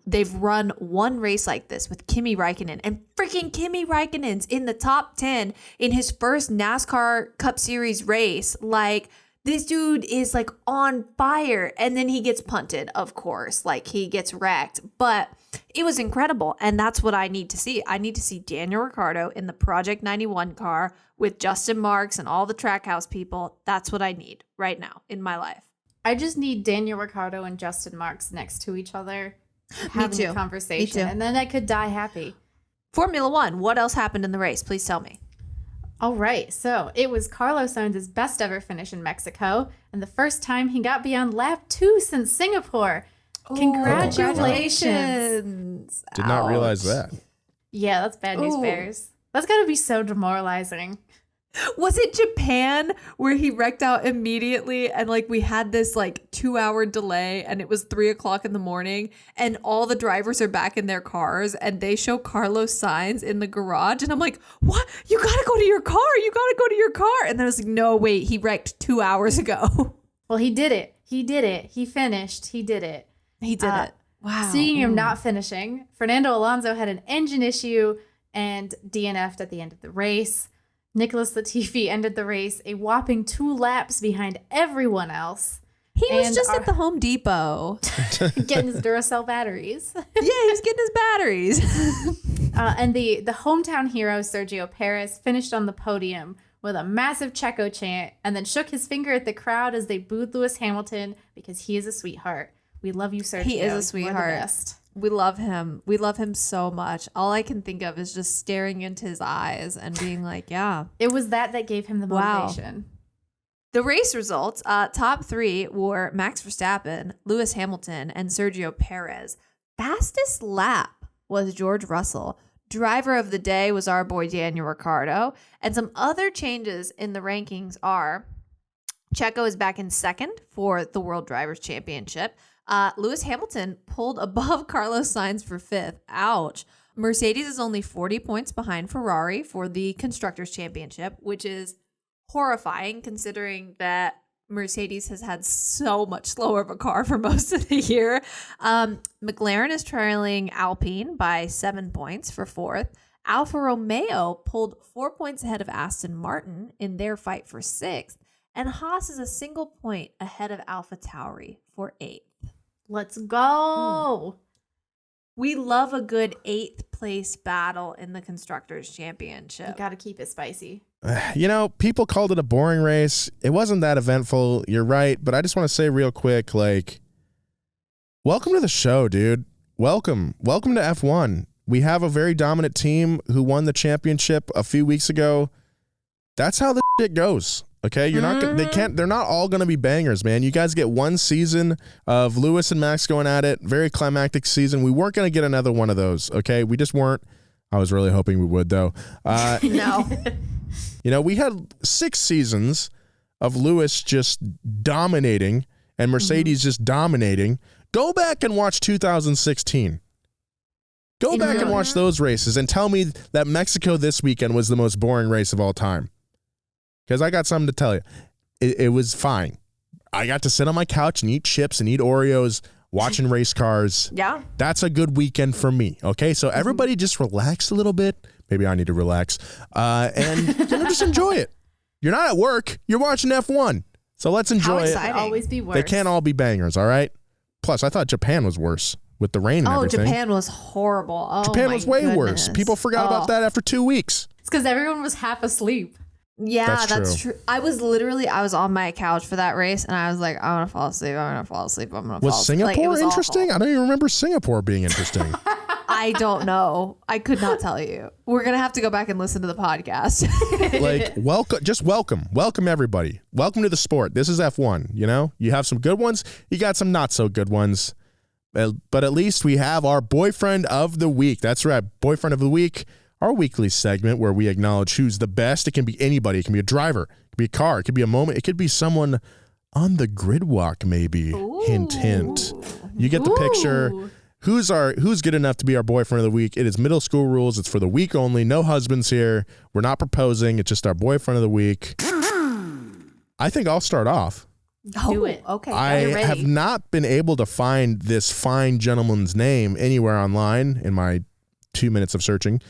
they've run one race like this with Kimi Räikkönen, and freaking Kimi Räikkönen's in the top 10 in his first NASCAR Cup Series race. Like, this dude is like on fire, and then he gets punted, of course, like he gets wrecked, but it was incredible. And that's what I need to see. I need to see Daniel Ricciardo in the Project 91 car with Justin Marks and all the Trackhouse people. That's what I need right now in my life. I just need Daniel Ricciardo and Justin Marks next to each other having a conversation, and then I could die happy. Formula One, what else happened in the race? Please tell me. All right, so it was Carlos Sainz's best ever finish in Mexico, and the first time he got beyond lap 2 since Singapore. Congratulations. Did not realize that. Yeah, that's bad news, Bears. That's got to be so demoralizing. Was it Japan where he wrecked out immediately and like we had this like 2-hour delay and it was 3:00 in the morning and all the drivers are back in their cars and they show Carlos Sainz in the garage and I'm like, what? You gotta go to your car. You gotta go to your car. And then I was like, no, wait, he wrecked 2 hours ago. Well, he did it. He did it. He finished. He did it. He did it. Wow. Speaking of not finishing, Fernando Alonso had an engine issue and DNF'd at the end of the race. Nicholas Latifi ended the race a whopping 2 laps behind everyone else. He was just at the Home Depot. Getting his Duracell batteries. Yeah, he was getting his batteries. And the hometown hero, Sergio Perez, finished on the podium with a massive Checo chant and then shook his finger at the crowd as they booed Lewis Hamilton because he is a sweetheart. We love you, Sergio. He is a sweetheart. You're the best. We love him. We love him so much. All I can think of is just staring into his eyes and being like, yeah. It was that gave him the motivation. Wow. The race results, top 3 were Max Verstappen, Lewis Hamilton, and Sergio Perez. Fastest lap was George Russell. Driver of the day was our boy Daniel Ricciardo. And some other changes in the rankings are Checo is back in second for the World Drivers' Championship. Lewis Hamilton pulled above Carlos Sainz for 5th. Ouch. Mercedes is only 40 points behind Ferrari for the Constructors' Championship, which is horrifying considering that Mercedes has had so much slower of a car for most of the year. McLaren is trailing Alpine by 7 points for 4th. Alfa Romeo pulled 4 points ahead of Aston Martin in their fight for 6th. And Haas is a single point ahead of AlphaTauri for 8th. Let's go. We love a good 8th place battle in the Constructors' Championship. You got to keep it spicy. You know, people called it a boring race. It wasn't that eventful. You're right. But I just want to say real quick, like, welcome to the show, dude. Welcome. Welcome to F1. We have a very dominant team who won the championship a few weeks ago. That's how the shit goes. Okay, they're not all going to be bangers, man. You guys get one season of Lewis and Max going at it, very climactic season. We weren't going to get another one of those, okay? We just weren't. I was really hoping we would, though. No. You know, we had 6 seasons of Lewis just dominating and Mercedes just dominating. Go back and watch 2016. Go back and watch those races and tell me that Mexico this weekend was the most boring race of all time. Because I got something to tell you. It was fine. I got to sit on my couch and eat chips and eat Oreos watching race cars. Yeah. That's a good weekend for me. Okay, so everybody just relax a little bit. Maybe I need to relax. And just enjoy it. You're not at work. You're watching F1. So let's enjoy it. Always be worse. They can't all be bangers, all right? Plus, I thought Japan was worse with the rain and everything. Oh, Japan was horrible. Oh, Japan was way worse. People forgot about that after 2 weeks. It's because everyone was half asleep. Yeah, that's true. I was on my couch for that race and I was like, I'm going to fall asleep. Was Singapore interesting? I don't even remember Singapore being interesting. I don't know. I could not tell you. We're going to have to go back and listen to the podcast. Welcome everybody. Welcome to the sport. This is F1, you know? You have some good ones. You got some not so good ones. But at least we have our boyfriend of the week. That's right. Boyfriend of the week. Our weekly segment where we acknowledge who's the best. It can be anybody. It can be a driver. It can be a car. It could be a moment. It could be someone on the grid walk, maybe. Ooh. Hint, hint. You get the picture. Who's good enough to be our boyfriend of the week? It is middle school rules. It's for the week only. No husbands here. We're not proposing. It's just our boyfriend of the week. I think I'll start off. Do it. Okay. I have not been able to find this fine gentleman's name anywhere online in my 2 minutes of searching.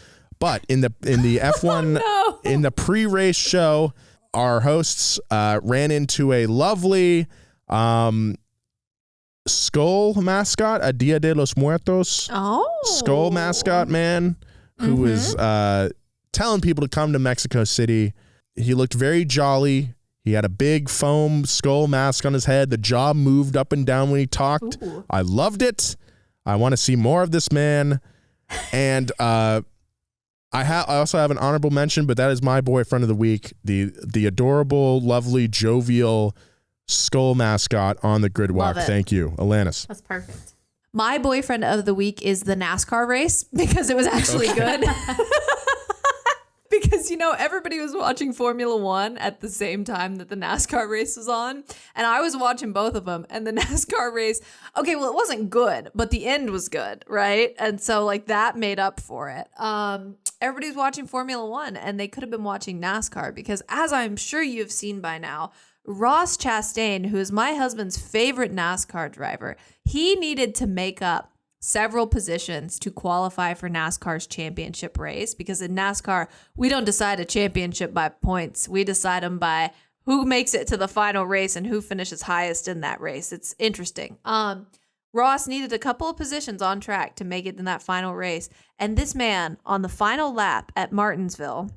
But in the F1 in the pre-race show, our hosts ran into a lovely skull mascot, a Dia de los Muertos skull mascot man who was telling people to come to Mexico City. He looked very jolly. He had a big foam skull mask on his head. The jaw moved up and down when he talked. Ooh. I loved it. I want to see more of this man. And I also have an honorable mention, but that is my boyfriend of the week, the adorable, lovely, jovial skull mascot on the grid walk. Thank you, Alanis. That's perfect. My boyfriend of the week is the NASCAR race because it was actually good. Because, everybody was watching Formula One at the same time that the NASCAR race was on. And I was watching both of them. And the NASCAR race, okay, well, it wasn't good, but the end was good, right? And so, that made up for it. Everybody's watching Formula One, and they could have been watching NASCAR because, as I'm sure you've seen by now, Ross Chastain, who is my husband's favorite NASCAR driver, he needed to make up several positions to qualify for NASCAR's championship race, because in NASCAR, we don't decide a championship by points. We decide them by who makes it to the final race and who finishes highest in that race. It's interesting. Ross needed a couple of positions on track to make it in that final race. And this man, on the final lap at Martinsville,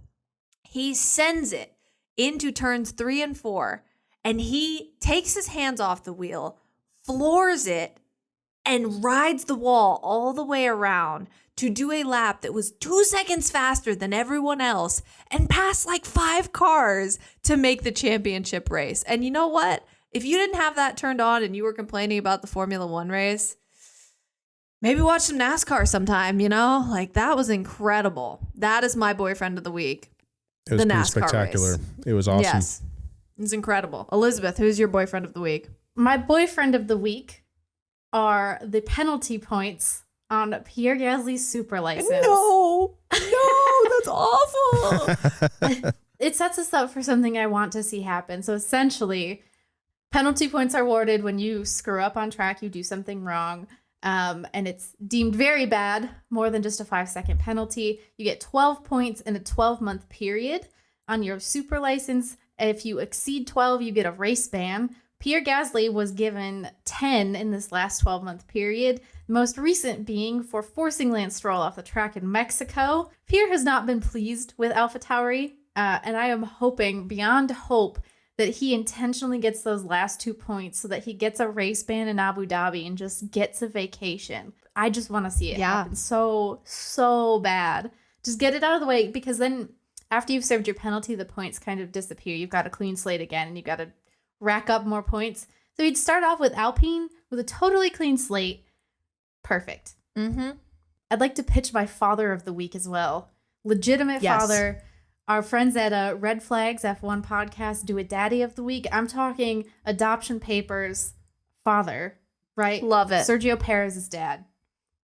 he sends it into turns 3 and 4, and he takes his hands off the wheel, floors it, and rides the wall all the way around to do a lap that was 2 seconds faster than everyone else and passed 5 cars to make the championship race. And you know what? If you didn't have that turned on and you were complaining about the Formula One race, maybe watch some NASCAR sometime, that was incredible. That is my boyfriend of the week. It was pretty spectacular. Race. It was awesome. Yes, it was incredible. Elizabeth, who's your boyfriend of the week? My boyfriend of the week are the penalty points on Pierre Gasly's super license. No, that's awful. It sets us up for something I want to see happen. So essentially, penalty points are awarded when you screw up on track, you do something wrong, and it's deemed very bad, more than just a 5-second penalty. You get 12 points in a 12-month period on your super license. If you exceed 12, you get a race ban. Pierre Gasly was given 10 in this last 12-month period, the most recent being for forcing Lance Stroll off the track in Mexico. Pierre has not been pleased with AlphaTauri, and I am hoping, beyond hope, that he intentionally gets those last 2 points so that he gets a race ban in Abu Dhabi and just gets a vacation. I just want to see it happen so bad. Just get it out of the way, because then after you've served your penalty, the points kind of disappear. You've got a clean slate again, and you've got to rack up more points. So he'd start off with Alpine with a totally clean slate. Perfect. Mm-hmm. I'd like to pitch my father of the week as well. Legitimate father. Our friends at Red Flags F1 podcast do a daddy of the week. I'm talking adoption papers father, right? Love it. Sergio Perez's dad.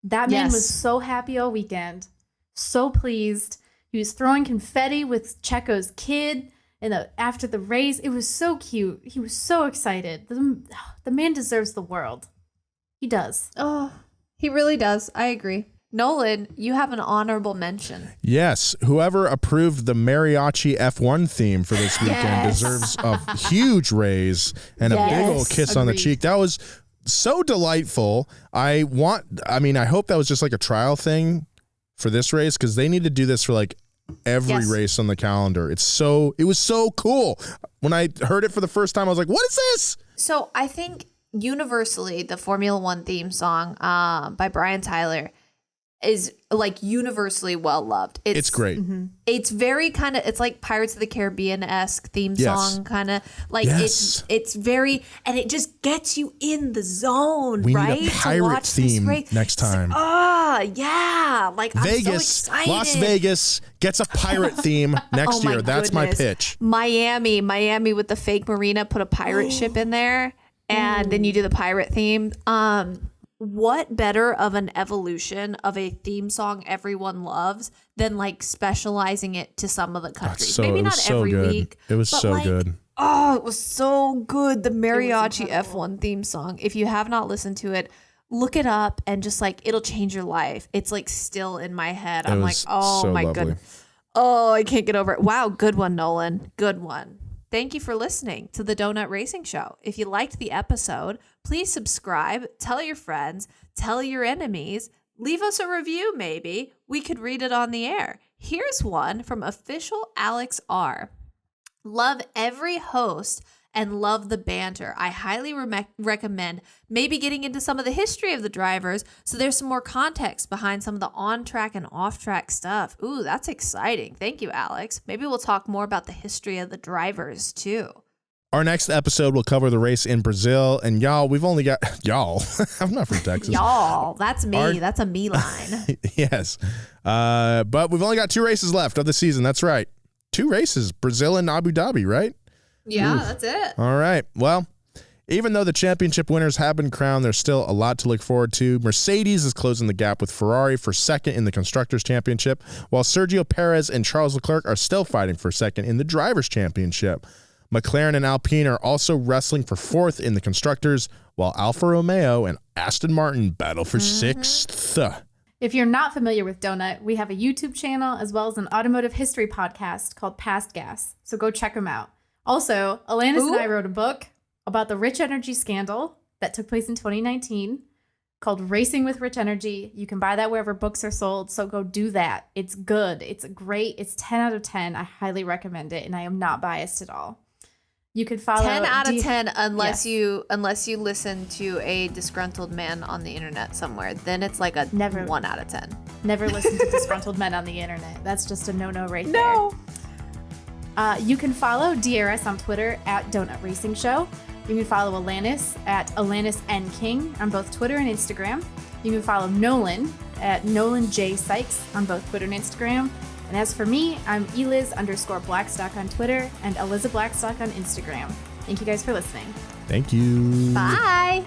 That man was so happy all weekend. So pleased. He was throwing confetti with Checo's kid. And after the race, it was so cute. He was so excited. The man deserves the world. He does. Oh, he really does. I agree. Nolan, you have an honorable mention. Yes. Whoever approved the Mariachi F1 theme for this weekend deserves a huge raise and a big old kiss on the cheek. That was so delightful. I hope that was just a trial thing for this race, because they need to do this for every race on the calendar. It was so cool. When I heard it for the first time, I was like, what is this? So I think universally the Formula One theme song by Brian Tyler is universally well loved. It's great. Mm-hmm. It's very it's like Pirates of the Caribbean-esque theme song, kind of it's very, and it just gets you in the zone. We need a pirate theme next time. Yeah, Vegas, I'm so excited. Las Vegas gets a pirate theme next year. That's my pitch. Miami with the fake marina, put a pirate ship in there, and then you do the pirate theme. What better of an evolution of a theme song everyone loves than specializing it to some of the countries? Maybe not every week. It was so good. Oh, it was so good. The Mariachi F1 theme song. If you have not listened to it, look it up and just it'll change your life. It's still in my head. I'm oh my goodness. Oh, I can't get over it. Wow, good one, Nolan. Good one. Thank you for listening to the Donut Racing Show. If you liked the episode, please subscribe, tell your friends, tell your enemies, leave us a review maybe. We could read it on the air. Here's one from official Alex R. Love every host and love the banter. I highly recommend maybe getting into some of the history of the drivers so there's some more context behind some of the on-track and off-track stuff. Ooh, that's exciting. Thank you, Alex. Maybe we'll talk more about the history of the drivers too. Our next episode will cover the race in Brazil. And y'all, we've only got... Y'all. I'm not from Texas. Y'all. That's me. That's a me line. Yes. But we've only got 2 races left of the season. That's right. 2 races. Brazil and Abu Dhabi, right? Yeah, Oof. that's it. All right. Well, even though the championship winners have been crowned, there's still a lot to look forward to. Mercedes is closing the gap with Ferrari for second in the Constructors' Championship, while Sergio Perez and Charles Leclerc are still fighting for second in the Drivers' Championship. McLaren and Alpine are also wrestling for 4th in the Constructors, while Alfa Romeo and Aston Martin battle for 6th. If you're not familiar with Donut, we have a YouTube channel as well as an automotive history podcast called Past Gas, so go check them out. Also, Alanis and I wrote a book about the Rich Energy scandal that took place in 2019 called Racing with Rich Energy. You can buy that wherever books are sold, so go do that. It's good. It's great. It's 10 out of 10. I highly recommend it, and I am not biased at all. You could follow 10 out of 10 unless you listen to a disgruntled man on the internet somewhere. Then it's like a 1 out of 10. Never listen to disgruntled men on the internet. That's just a no-no right there. You can follow DRS on Twitter at Donut Racing Show. You can follow Alanis at Alanis N. King on both Twitter and Instagram. You can follow Nolan at Nolan J. Sykes on both Twitter and Instagram. And as for me, I'm Eliz_Blackstock on Twitter and Elizabeth Blackstock on Instagram. Thank you guys for listening. Thank you. Bye.